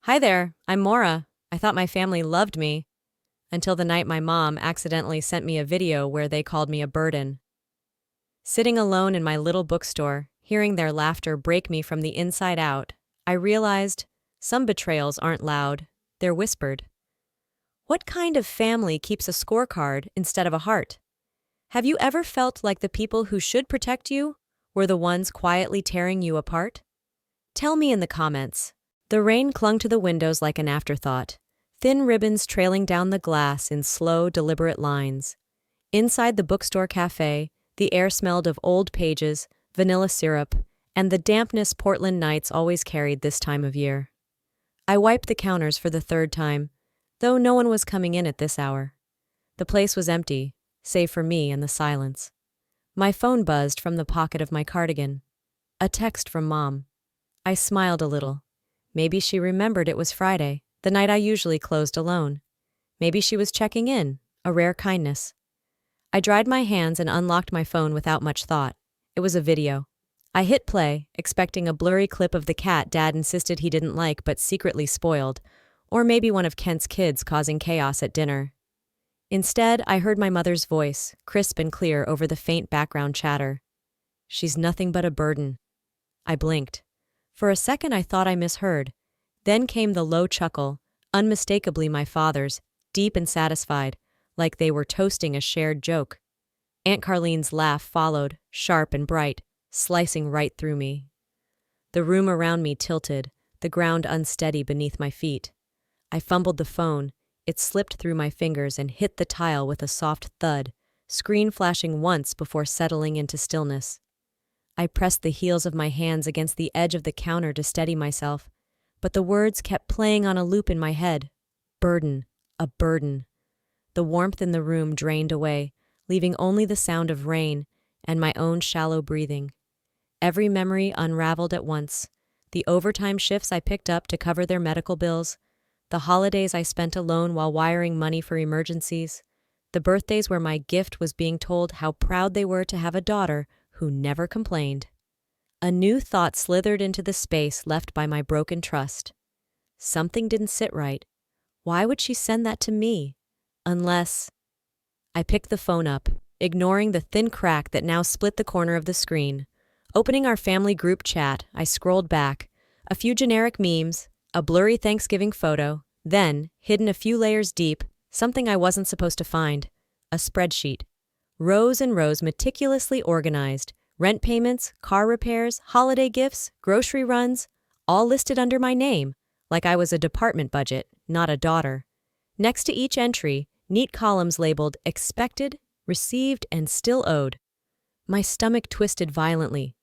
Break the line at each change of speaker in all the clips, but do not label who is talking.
Hi there, I'm Mora. I thought my family loved me, until the night my mom accidentally sent me a video where they called me a burden. Sitting alone in my little bookstore, hearing their laughter break me from the inside out, I realized some betrayals aren't loud, they're whispered. What kind of family keeps a scorecard instead of a heart? Have you ever felt like the people who should protect you were the ones quietly tearing you apart? Tell me in the comments. The rain clung to the windows like an afterthought, thin ribbons trailing down the glass in slow, deliberate lines. Inside the bookstore cafe, the air smelled of old pages, vanilla syrup, and the dampness Portland nights always carried this time of year. I wiped the counters for the third time, though no one was coming in at this hour. The place was empty, save for me and the silence. My phone buzzed from the pocket of my cardigan. A text from Mom. I smiled a little. Maybe she remembered it was Friday, the night I usually closed alone. Maybe she was checking in, a rare kindness. I dried my hands and unlocked my phone without much thought. It was a video. I hit play, expecting a blurry clip of the cat Dad insisted he didn't like but secretly spoiled, or maybe one of Kent's kids causing chaos at dinner. Instead, I heard my mother's voice, crisp and clear over the faint background chatter. "She's nothing but a burden." I blinked. For a second I thought I misheard. Then came the low chuckle, unmistakably my father's, deep and satisfied, like they were toasting a shared joke. Aunt Carlene's laugh followed, sharp and bright, slicing right through me. The room around me tilted, the ground unsteady beneath my feet. I fumbled the phone, it slipped through my fingers and hit the tile with a soft thud, screen flashing once before settling into stillness. I pressed the heels of my hands against the edge of the counter to steady myself, but the words kept playing on a loop in my head. Burden, a burden. The warmth in the room drained away, leaving only the sound of rain and my own shallow breathing. Every memory unraveled at once. The overtime shifts I picked up to cover their medical bills, the holidays I spent alone while wiring money for emergencies, the birthdays where my gift was being told how proud they were to have a daughter who never complained. A new thought slithered into the space left by my broken trust. Something didn't sit right. Why would she send that to me? Unless... I picked the phone up, ignoring the thin crack that now split the corner of the screen. Opening our family group chat, I scrolled back. A few generic memes, a blurry Thanksgiving photo, then, hidden a few layers deep, something I wasn't supposed to find. A spreadsheet. Rows and rows meticulously organized, rent payments, car repairs, holiday gifts, grocery runs, all listed under my name, like I was a department budget, not a daughter. Next to each entry, neat columns labeled expected, received, and still owed. My stomach twisted violently.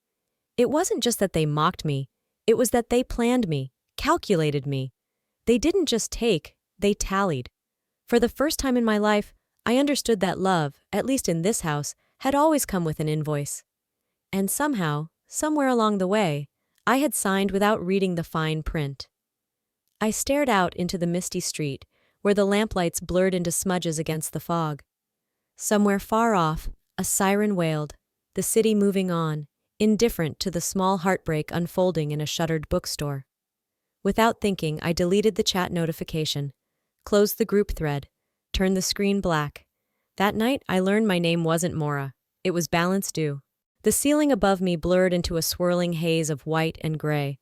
It wasn't just that they mocked me, it was that they planned me, calculated me. They didn't just take, they tallied. For the first time in my life, I understood that love, at least in this house, had always come with an invoice. And somehow, somewhere along the way, I had signed without reading the fine print. I stared out into the misty street, where the lamplights blurred into smudges against the fog. Somewhere far off, a siren wailed, the city moving on, indifferent to the small heartbreak unfolding in a shuttered bookstore. Without thinking, I deleted the chat notification, closed the group thread, turned the screen black. That night, I learned my name wasn't Mora. It was Balance Due. The ceiling above me blurred into a swirling haze of white and gray.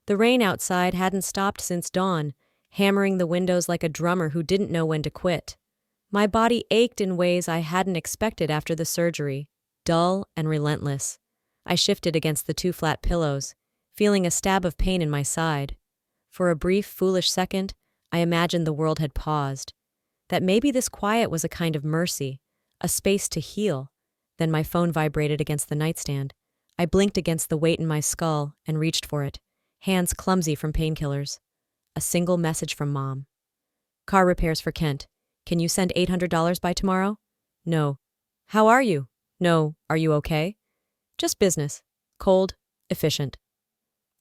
The rain outside hadn't stopped since dawn, hammering the windows like a drummer who didn't know when to quit. My body ached in ways I hadn't expected after the surgery, dull and relentless. I shifted against the two flat pillows, feeling a stab of pain in my side. For a brief, foolish second, I imagined the world had paused. That maybe this quiet was a kind of mercy, a space to heal. Then my phone vibrated against the nightstand. I blinked against the weight in my skull and reached for it, hands clumsy from painkillers. A single message from Mom. "Car repairs for Kent. Can you send $800 by tomorrow?" "No." "How are you?" "No. Are you okay?" "Just business. Cold, efficient."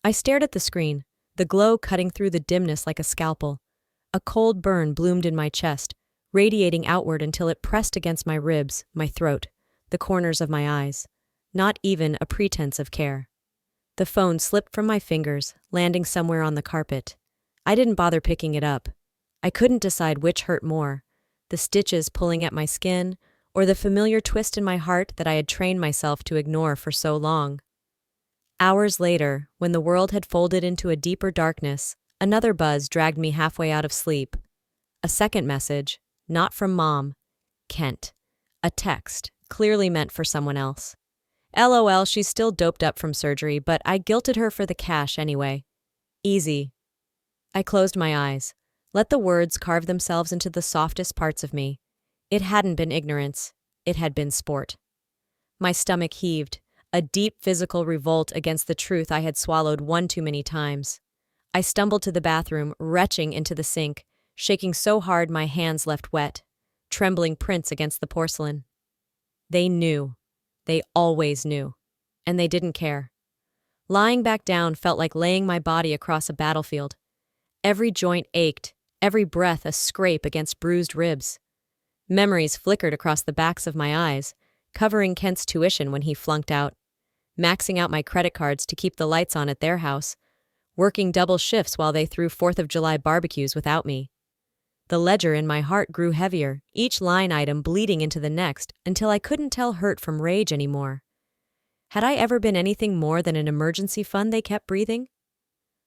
I stared at the screen, the glow cutting through the dimness like a scalpel. A cold burn bloomed in my chest, radiating outward until it pressed against my ribs, my throat, the corners of my eyes. Not even a pretense of care. The phone slipped from my fingers, landing somewhere on the carpet. I didn't bother picking it up. I couldn't decide which hurt more, the stitches pulling at my skin, or the familiar twist in my heart that I had trained myself to ignore for so long. Hours later, when the world had folded into a deeper darkness, another buzz dragged me halfway out of sleep. A second message, not from Mom. Kent. A text, clearly meant for someone else. LOL, she's still doped up from surgery, but I guilted her for the cash anyway. Easy. I closed my eyes. Let the words carve themselves into the softest parts of me. It hadn't been ignorance. It had been sport. My stomach heaved, a deep physical revolt against the truth I had swallowed one too many times. I stumbled to the bathroom, retching into the sink, shaking so hard my hands left wet, trembling prints against the porcelain. They knew. They always knew. And they didn't care. Lying back down felt like laying my body across a battlefield. Every joint ached, every breath a scrape against bruised ribs. Memories flickered across the backs of my eyes, covering Kent's tuition when he flunked out, maxing out my credit cards to keep the lights on at their house, working double shifts while they threw 4th of July barbecues without me. The ledger in my heart grew heavier, each line item bleeding into the next until I couldn't tell hurt from rage anymore. Had I ever been anything more than an emergency fund they kept breathing?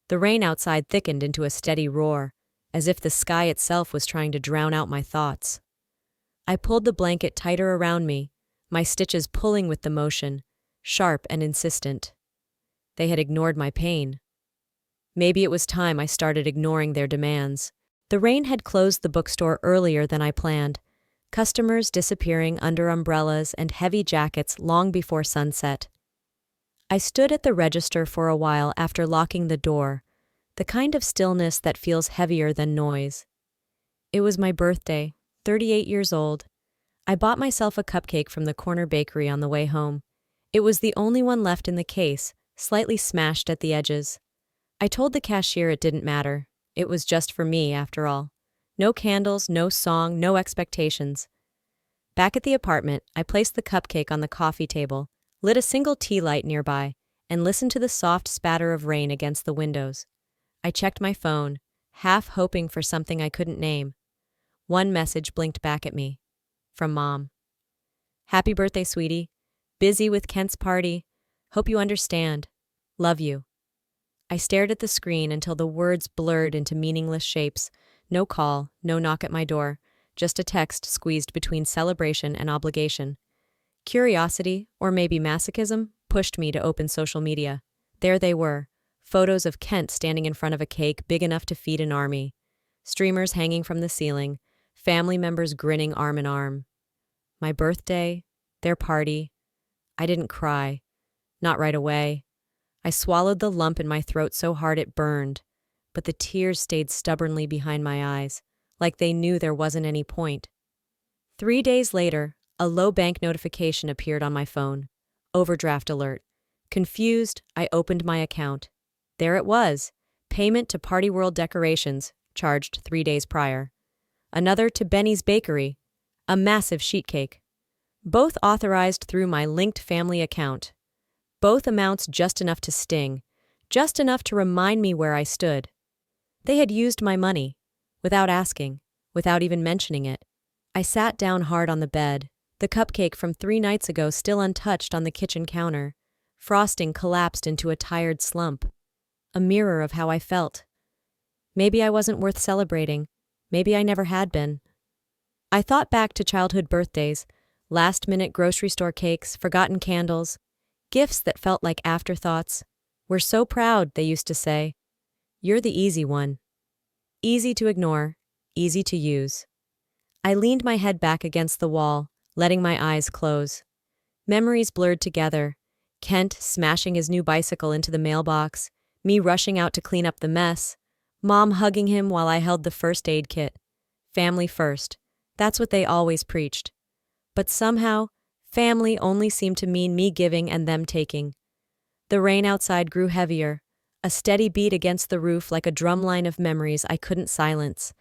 The rain outside thickened into a steady roar, as if the sky itself was trying to drown out my thoughts. I pulled the blanket tighter around me, my stitches pulling with the motion, sharp and insistent. They had ignored my pain. Maybe it was time I started ignoring their demands. The rain had closed the bookstore earlier than I planned, customers disappearing under umbrellas and heavy jackets long before sunset. I stood at the register for a while after locking the door, the kind of stillness that feels heavier than noise. It was my birthday, 38 years old. I bought myself a cupcake from the corner bakery on the way home. It was the only one left in the case, slightly smashed at the edges. I told the cashier it didn't matter. It was just for me, after all. No candles, no song, no expectations. Back at the apartment, I placed the cupcake on the coffee table, lit a single tea light nearby, and listened to the soft spatter of rain against the windows. I checked my phone, half hoping for something I couldn't name. One message blinked back at me. From Mom. Happy birthday, sweetie. Busy with Kent's party. Hope you understand. Love you. I stared at the screen until the words blurred into meaningless shapes. No call, no knock at my door, just a text squeezed between celebration and obligation. Curiosity, or maybe masochism, pushed me to open social media. There they were, photos of Kent standing in front of a cake big enough to feed an army, streamers hanging from the ceiling, family members grinning arm in arm. My birthday, their party. I didn't cry. Not right away. I swallowed the lump in my throat so hard it burned, but the tears stayed stubbornly behind my eyes, like they knew there wasn't any point. 3 days later, a low bank notification appeared on my phone. Overdraft alert. Confused, I opened my account. There it was. Payment to Party World Decorations, charged 3 days prior. Another to Benny's Bakery, a massive sheet cake. Both authorized through my linked family account. Both amounts just enough to sting, just enough to remind me where I stood. They had used my money, without asking, without even mentioning it. I sat down hard on the bed, the cupcake from 3 nights ago still untouched on the kitchen counter. Frosting collapsed into a tired slump. A mirror of how I felt. Maybe I wasn't worth celebrating. Maybe I never had been. I thought back to childhood birthdays, last-minute grocery store cakes, forgotten candles, gifts that felt like afterthoughts. We're so proud, they used to say. You're the easy one. Easy to ignore, easy to use. I leaned my head back against the wall, letting my eyes close. Memories blurred together. Kent smashing his new bicycle into the mailbox, me rushing out to clean up the mess, Mom hugging him while I held the first aid kit. Family first. That's what they always preached. But somehow, family only seemed to mean me giving and them taking. The rain outside grew heavier, a steady beat against the roof like a drumline of memories I couldn't silence.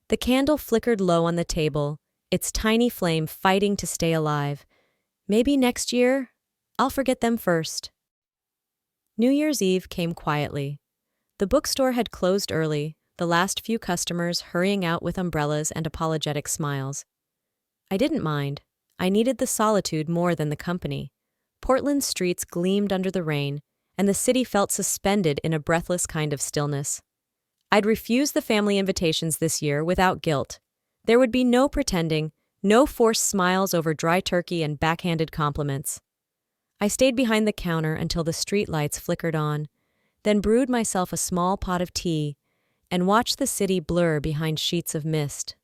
The candle flickered low on the table, its tiny flame fighting to stay alive. Maybe next year, I'll forget them first. New Year's Eve came quietly. The bookstore had closed early, the last few customers hurrying out with umbrellas and apologetic smiles. I didn't mind. I needed the solitude more than the company. Portland's streets gleamed under the rain, and the city felt suspended in a breathless kind of stillness. I'd refuse the family invitations this year without guilt. There would be no pretending, no forced smiles over dry turkey and backhanded compliments. I stayed behind the counter until the street lights flickered on, then brewed myself a small pot of tea and watched the city blur behind sheets of mist.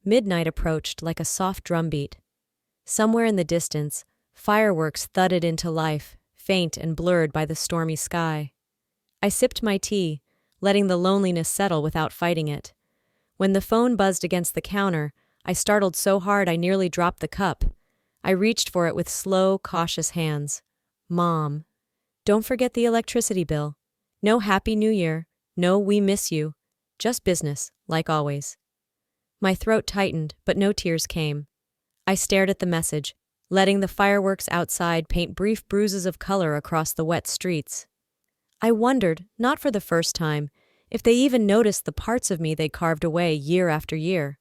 Midnight approached like a soft drumbeat. Somewhere in the distance, fireworks thudded into life, faint and blurred by the stormy sky. I sipped my tea, letting the loneliness settle without fighting it. When the phone buzzed against the counter, I startled so hard I nearly dropped the cup. I reached for it with slow, cautious hands. Mom. Don't forget the electricity bill. No Happy New Year. No we miss you. Just business, like always. My throat tightened, but no tears came. I stared at the message, letting the fireworks outside paint brief bruises of color across the wet streets. I wondered, not for the first time, if they even noticed the parts of me they carved away year after year.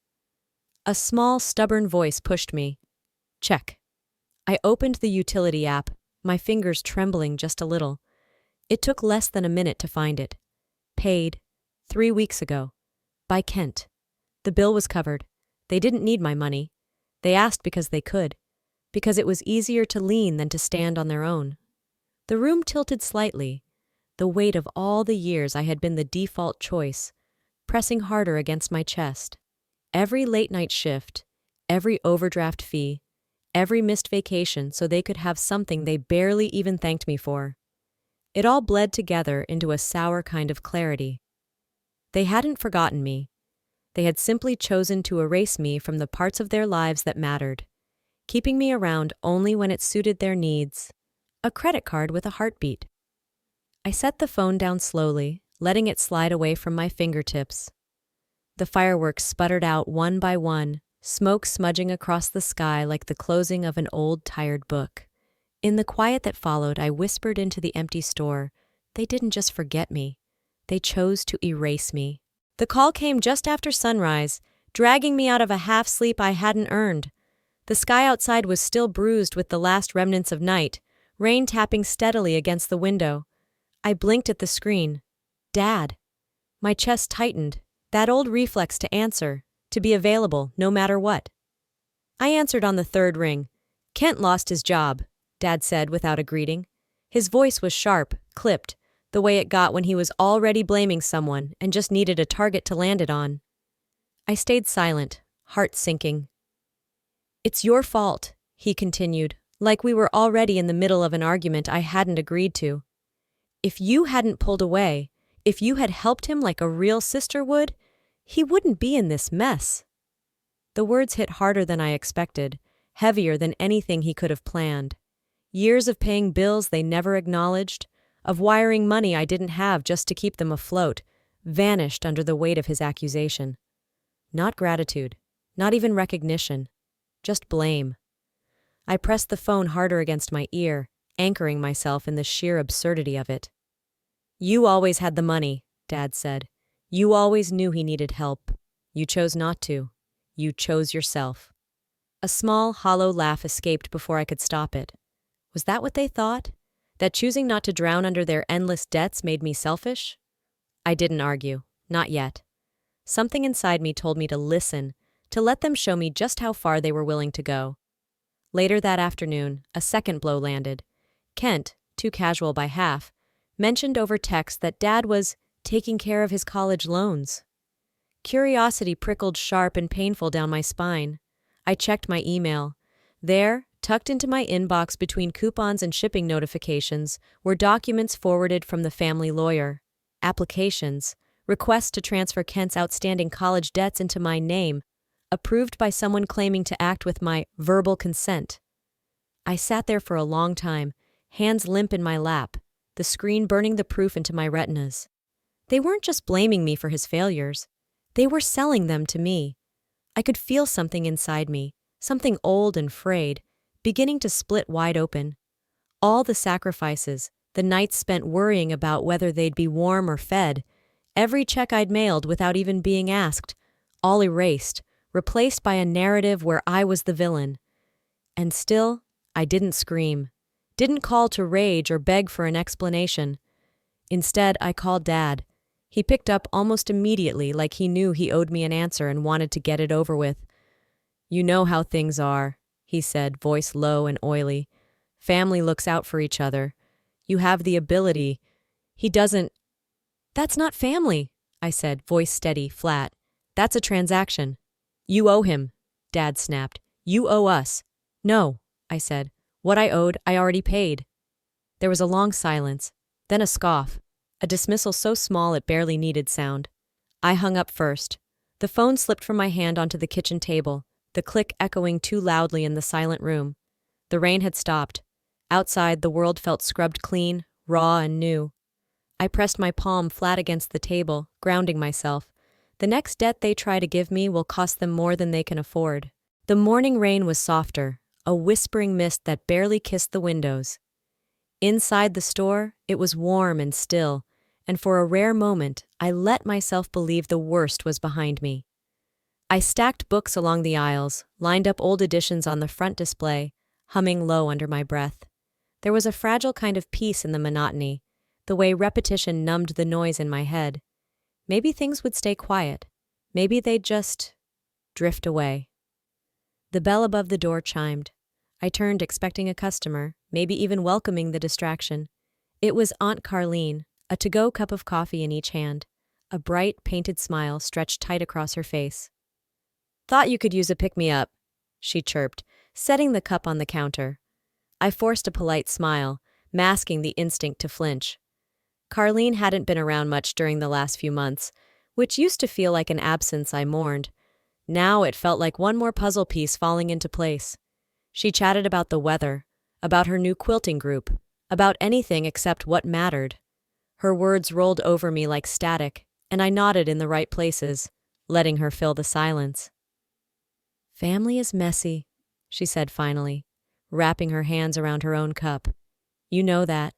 A small, stubborn voice pushed me. Check. I opened the utility app, my fingers trembling just a little. It took less than a minute to find it. Paid, 3 weeks ago. By Kent. The bill was covered. They didn't need my money. They asked because they could. Because it was easier to lean than to stand on their own. The room tilted slightly, the weight of all the years I had been the default choice, pressing harder against my chest. Every late-night shift, every overdraft fee, every missed vacation so they could have something they barely even thanked me for. It all bled together into a sour kind of clarity. They hadn't forgotten me. They had simply chosen to erase me from the parts of their lives that mattered, keeping me around only when it suited their needs. A credit card with a heartbeat. I set the phone down slowly, letting it slide away from my fingertips. The fireworks sputtered out one by one, smoke smudging across the sky like the closing of an old, tired book. In the quiet that followed, I whispered into the empty store, they didn't just forget me. They chose to erase me. The call came just after sunrise, dragging me out of a half-sleep I hadn't earned. The sky outside was still bruised with the last remnants of night, rain tapping steadily against the window. I blinked at the screen. Dad. My chest tightened, that old reflex to answer, to be available no matter what. I answered on the third ring. Kent lost his job, Dad said without a greeting. His voice was sharp, clipped, the way it got when he was already blaming someone and just needed a target to land it on. I stayed silent, heart sinking. It's your fault, he continued, like we were already in the middle of an argument I hadn't agreed to. If you hadn't pulled away, if you had helped him like a real sister would, he wouldn't be in this mess. The words hit harder than I expected, heavier than anything he could have planned. Years of paying bills they never acknowledged, of wiring money I didn't have just to keep them afloat, vanished under the weight of his accusation. Not gratitude, not even recognition, just blame. I pressed the phone harder against my ear, anchoring myself in the sheer absurdity of it. You always had the money, Dad said. You always knew he needed help. You chose not to. You chose yourself. A small, hollow laugh escaped before I could stop it. Was that what they thought? That choosing not to drown under their endless debts made me selfish? I didn't argue. Not yet. Something inside me told me to listen, to let them show me just how far they were willing to go. Later that afternoon, a second blow landed. Kent, too casual by half, mentioned over text that Dad was taking care of his college loans. Curiosity prickled sharp and painful down my spine. I checked my email. There, tucked into my inbox between coupons and shipping notifications, were documents forwarded from the family lawyer. Applications, requests to transfer Kent's outstanding college debts into my name, approved by someone claiming to act with my verbal consent. I sat there for a long time, hands limp in my lap, the screen burning the proof into my retinas. They weren't just blaming me for his failures. They were selling them to me. I could feel something inside me, something old and frayed, beginning to split wide open. All the sacrifices, the nights spent worrying about whether they'd be warm or fed, Every check I'd mailed without even being asked, all erased, replaced by a narrative where I was the villain. And still, I didn't scream, didn't call to rage or beg for an explanation. Instead, I called Dad. He picked up almost immediately, like he knew he owed me an answer and wanted to get it over with. "You know how things are," he said, voice low and oily. "Family looks out for each other. You have the ability. He doesn't." "That's not family," I said, voice steady, flat. "That's a transaction." "You owe him," Dad snapped. "You owe us." "No," I said. "What I owed, I already paid." There was a long silence, then a scoff, a dismissal so small it barely needed sound. I hung up first. The phone slipped from my hand onto the kitchen table, the click echoing too loudly in the silent room. The rain had stopped. Outside, the world felt scrubbed clean, raw and new. I pressed my palm flat against the table, grounding myself. The next debt they try to give me will cost them more than they can afford. The morning rain was softer, a whispering mist that barely kissed the windows. Inside the store, it was warm and still, and for a rare moment, I let myself believe the worst was behind me. I stacked books along the aisles, lined up old editions on the front display, humming low under my breath. There was a fragile kind of peace in the monotony, the way repetition numbed the noise in my head. Maybe things would stay quiet. Maybe they'd just drift away. The bell above the door chimed. I turned, expecting a customer, maybe even welcoming the distraction. It was Aunt Carleen, a to-go cup of coffee in each hand, a bright, painted smile stretched tight across her face. "Thought you could use a pick-me-up," she chirped, setting the cup on the counter. I forced a polite smile, masking the instinct to flinch. Carleen hadn't been around much during the last few months, which used to feel like an absence I mourned. Now it felt like one more puzzle piece falling into place. She chatted about the weather, about her new quilting group, about anything except what mattered. Her words rolled over me like static, and I nodded in the right places, letting her fill the silence. "Family is messy," she said finally, wrapping her hands around her own cup. "You know that.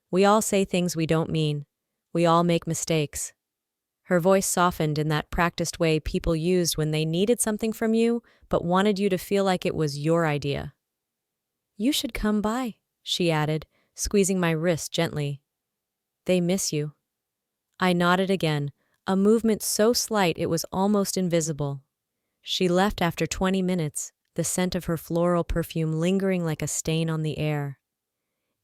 We all say things we don't mean. We all make mistakes." Her voice softened in that practiced way people used when they needed something from you but wanted you to feel like it was your idea. "You should come by," she added, squeezing my wrist gently. "They miss you." I nodded again, a movement so slight it was almost invisible. She left after 20 minutes, the scent of her floral perfume lingering like a stain on the air.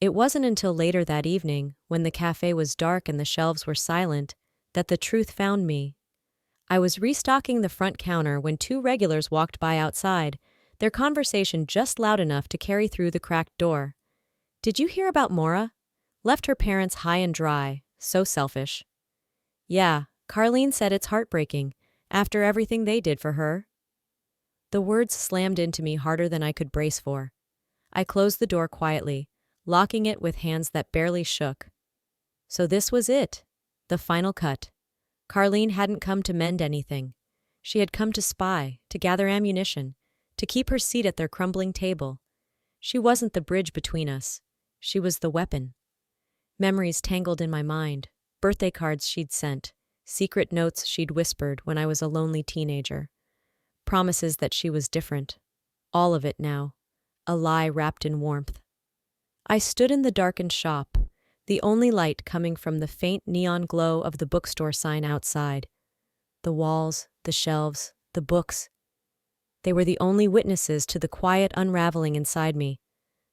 It wasn't until later that evening, when the cafe was dark and the shelves were silent, that the truth found me. I was restocking the front counter when two regulars walked by outside, their conversation just loud enough to carry through the cracked door. "Did you hear about Mora? Left her parents high and dry, so selfish." "Yeah, Carleen said it's heartbreaking, after everything they did for her." The words slammed into me harder than I could brace for. I closed the door quietly, locking it with hands that barely shook. So this was it, the final cut. Carleen hadn't come to mend anything. She had come to spy, to gather ammunition, to keep her seat at their crumbling table. She wasn't the bridge between us. She was the weapon. Memories tangled in my mind, birthday cards she'd sent, secret notes she'd whispered when I was a lonely teenager. Promises that she was different. All of it now. A lie wrapped in warmth. I stood in the darkened shop, the only light coming from the faint neon glow of the bookstore sign outside. The walls, the shelves, the books. They were the only witnesses to the quiet unraveling inside me.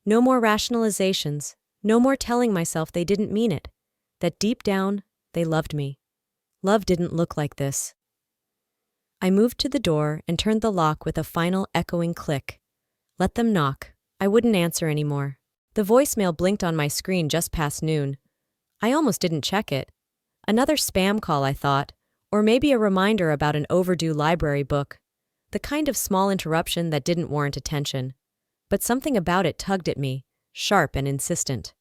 No more rationalizations, no more telling myself they didn't mean it, that deep down, they loved me. Love didn't look like this. I moved to the door and turned the lock with a final echoing click. Let them knock. I wouldn't answer anymore. The voicemail blinked on my screen just past noon. I almost didn't check it. Another spam call, I thought, or maybe a reminder about an overdue library book. The kind of small interruption that didn't warrant attention. But something about it tugged at me, sharp and insistent.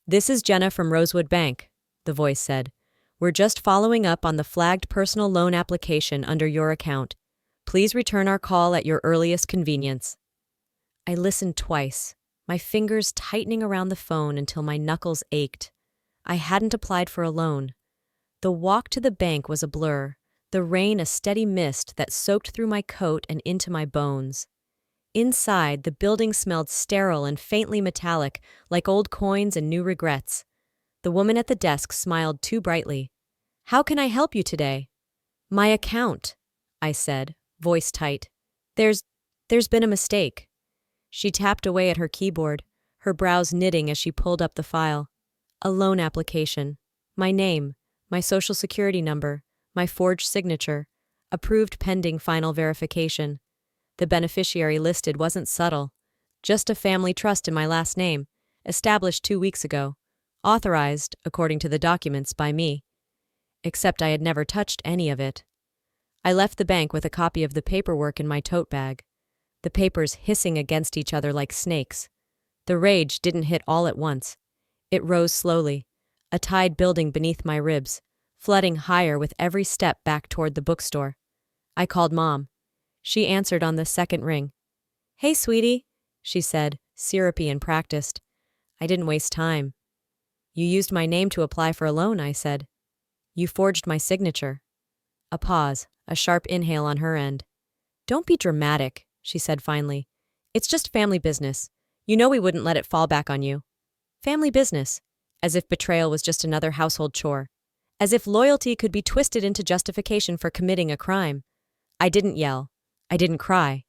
"This is Jenna from Rosewood Bank," the voice said. "We're just following up on the flagged personal loan application under your account. Please return our call at your earliest convenience." I listened twice, my fingers tightening around the phone until my knuckles ached. I hadn't applied for a loan. The walk to the bank was a blur, the rain a steady mist that soaked through my coat and into my bones. Inside, the building smelled sterile and faintly metallic, like old coins and new regrets. The woman at the desk smiled too brightly. "How can I help you today?" "My account," I said, voice tight. There's been a mistake." She tapped away at her keyboard, her brows knitting as she pulled up the file. "A loan application. My name, my social security number, my forged signature, approved pending final verification. The beneficiary listed wasn't subtle. Just a family trust in my last name, established 2 weeks ago, authorized, according to the documents, by me. Except I had never touched any of it. I left the bank with a copy of the paperwork in my tote bag, the papers hissing against each other like snakes. The rage didn't hit all at once. It rose slowly, a tide building beneath my ribs, flooding higher with every step back toward the bookstore. I called Mom. She answered on the second ring. "Hey, sweetie," she said, syrupy and practiced. I didn't waste time. "You used my name to apply for a loan," I said. "You forged my signature." A pause, a sharp inhale on her end. "Don't be dramatic," she said finally. "It's just family business. You know we wouldn't let it fall back on you." Family business. As if betrayal was just another household chore. As if loyalty could be twisted into justification for committing a crime. I didn't yell. I didn't cry.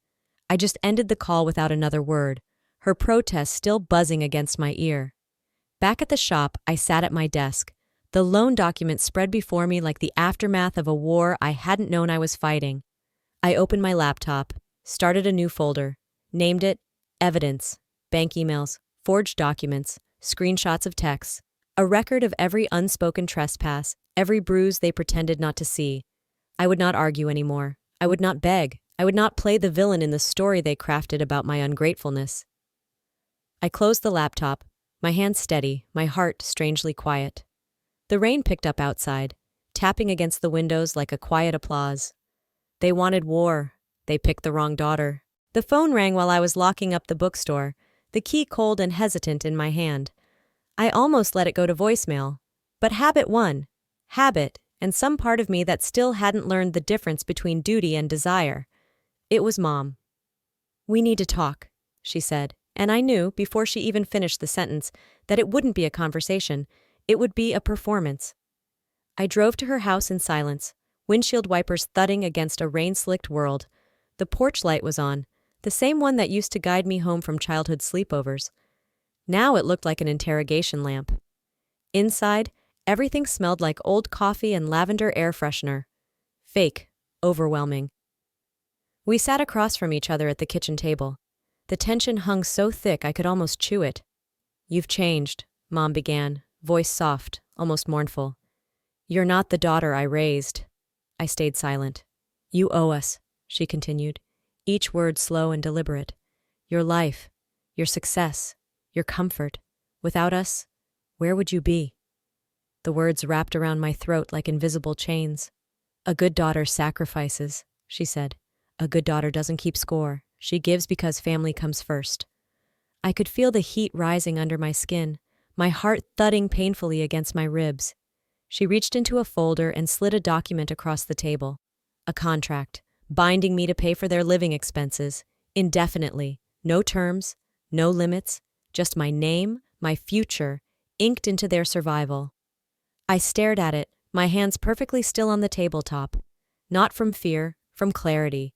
I just ended the call without another word, her protest still buzzing against my ear. Back at the shop, I sat at my desk, the loan document spread before me like the aftermath of a war I hadn't known I was fighting. I opened my laptop, started a new folder, named it Evidence, bank emails, forged documents, screenshots of texts, a record of every unspoken trespass, every bruise they pretended not to see. I would not argue anymore. I would not beg. I would not play the villain in the story they crafted about my ungratefulness. I closed the laptop, my hands steady, my heart strangely quiet. The rain picked up outside, tapping against the windows like a quiet applause. They wanted war. They picked the wrong daughter. The phone rang while I was locking up the bookstore, the key cold and hesitant in my hand. I almost let it go to voicemail. But habit won. Habit, and some part of me that still hadn't learned the difference between duty and desire. It was Mom. "We need to talk," she said, and I knew, before she even finished the sentence, that it wouldn't be a conversation. It would be a performance. I drove to her house in silence, windshield wipers thudding against a rain-slicked world. The porch light was on, the same one that used to guide me home from childhood sleepovers. Now it looked like an interrogation lamp. Inside, everything smelled like old coffee and lavender air freshener. Fake, overwhelming. We sat across from each other at the kitchen table. The tension hung so thick I could almost chew it. "You've changed," Mom began, voice soft, almost mournful. "You're not the daughter I raised." I stayed silent. "You owe us," she continued, each word slow and deliberate. "Your life, your success, your comfort. Without us, where would you be?" The words wrapped around my throat like invisible chains. "A good daughter sacrifices," she said. "A good daughter doesn't keep score. She gives because family comes first." I could feel the heat rising under my skin, my heart thudding painfully against my ribs. She reached into a folder and slid a document across the table. A contract, binding me to pay for their living expenses, indefinitely. No terms, no limits, just my name, my future, inked into their survival. I stared at it, my hands perfectly still on the tabletop. Not from fear, from clarity.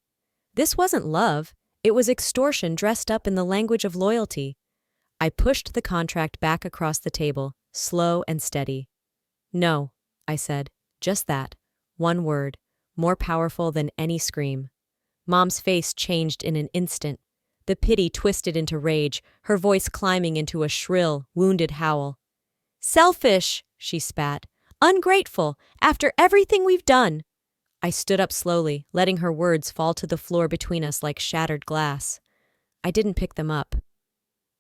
This wasn't love. It was extortion dressed up in the language of loyalty. I pushed the contract back across the table, slow and steady. "No," I said, just that. One word, more powerful than any scream. Mom's face changed in an instant. The pity twisted into rage, her voice climbing into a shrill, wounded howl. "Selfish," she spat. "Ungrateful, after everything we've done." I stood up slowly, letting her words fall to the floor between us like shattered glass. I didn't pick them up.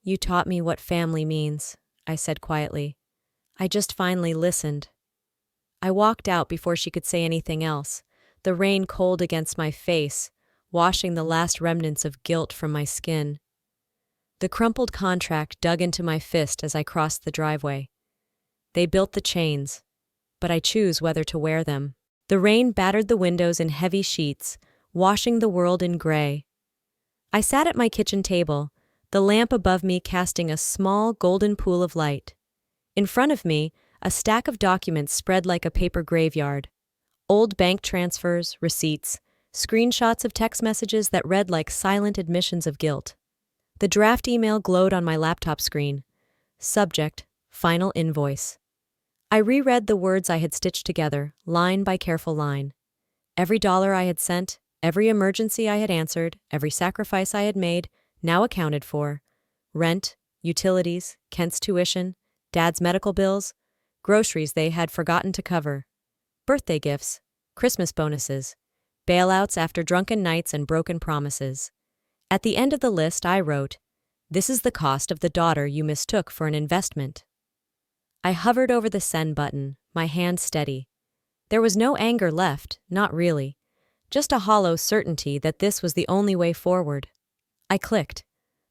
"You taught me what family means," I said quietly. I just finally listened. I walked out before she could say anything else, the rain cold against my face, washing the last remnants of guilt from my skin. The crumpled contract dug into my fist as I crossed the driveway. They built the chains, but I choose whether to wear them. The rain battered the windows in heavy sheets, washing the world in gray. I sat at my kitchen table, the lamp above me casting a small golden pool of light. In front of me, a stack of documents spread like a paper graveyard. Old bank transfers, receipts, screenshots of text messages that read like silent admissions of guilt. The draft email glowed on my laptop screen. Subject, final invoice. I reread the words I had stitched together, line by careful line. Every dollar I had sent, every emergency I had answered, every sacrifice I had made, now accounted for. Rent, utilities, Kent's tuition, Dad's medical bills, groceries they had forgotten to cover, birthday gifts, Christmas bonuses, bailouts after drunken nights and broken promises. At the end of the list I wrote, "This is the cost of the daughter you mistook for an investment." I hovered over the send button, my hand steady. There was no anger left, not really. Just a hollow certainty that this was the only way forward. I clicked.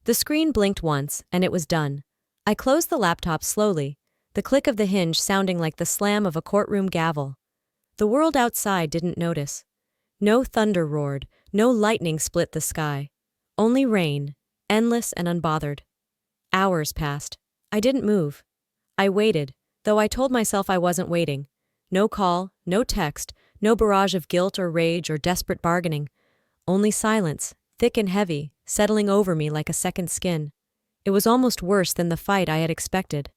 The screen blinked once, and it was done. I closed the laptop slowly, the click of the hinge sounding like the slam of a courtroom gavel. The world outside didn't notice. No thunder roared, no lightning split the sky. Only rain, endless and unbothered. Hours passed. I didn't move. I waited, though I told myself I wasn't waiting. No call, no text, no barrage of guilt or rage or desperate bargaining. Only silence, thick and heavy, settling over me like a second skin. It was almost worse than the fight I had expected.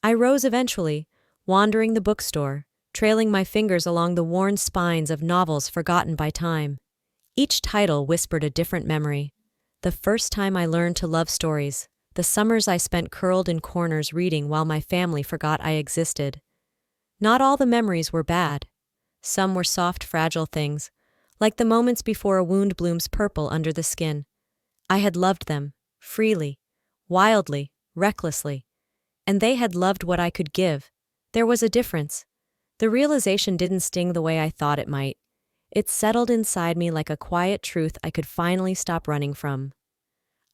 I rose eventually, wandering the bookstore, trailing my fingers along the worn spines of novels forgotten by time. Each title whispered a different memory. The first time I learned to love stories, the summers I spent curled in corners reading while my family forgot I existed. Not all the memories were bad. Some were soft, fragile things, like the moments before a wound blooms purple under the skin. I had loved them, freely, wildly, recklessly. And they had loved what I could give. There was a difference. The realization didn't sting the way I thought it might. It settled inside me like a quiet truth I could finally stop running from.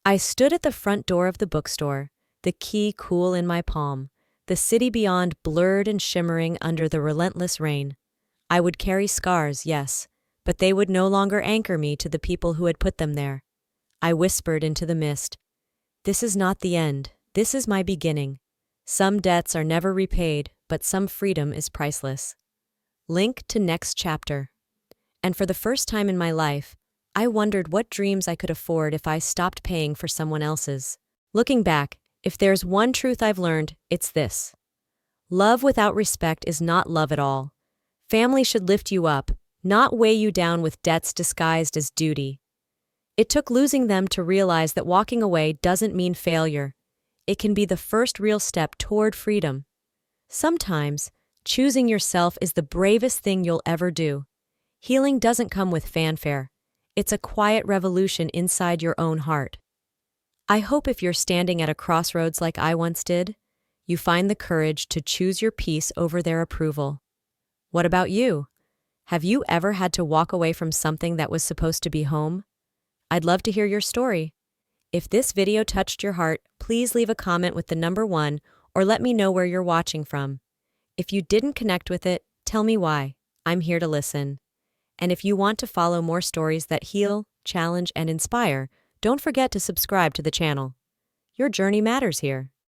I stood at the front door of the bookstore, the key cool in my palm, the city beyond blurred and shimmering under the relentless rain. I would carry scars, yes, but they would no longer anchor me to the people who had put them there. I whispered into the mist, "This is not the end, this is my beginning. Some debts are never repaid, but some freedom is priceless." Link to next chapter. And for the first time in my life, I wondered what dreams I could afford if I stopped paying for someone else's. Looking back, if there's one truth I've learned, it's this. Love without respect is not love at all. Family should lift you up, not weigh you down with debts disguised as duty. It took losing them to realize that walking away doesn't mean failure. It can be the first real step toward freedom. Sometimes, choosing yourself is the bravest thing you'll ever do. Healing doesn't come with fanfare. It's a quiet revolution inside your own heart. I hope if you're standing at a crossroads like I once did, you find the courage to choose your peace over their approval. What about you? Have you ever had to walk away from something that was supposed to be home? I'd love to hear your story. If this video touched your heart, please leave a comment with the number 1 or let me know where you're watching from. If you didn't connect with it, tell me why. I'm here to listen. And if you want to follow more stories that heal, challenge, and inspire, don't forget to subscribe to the channel. Your journey matters here.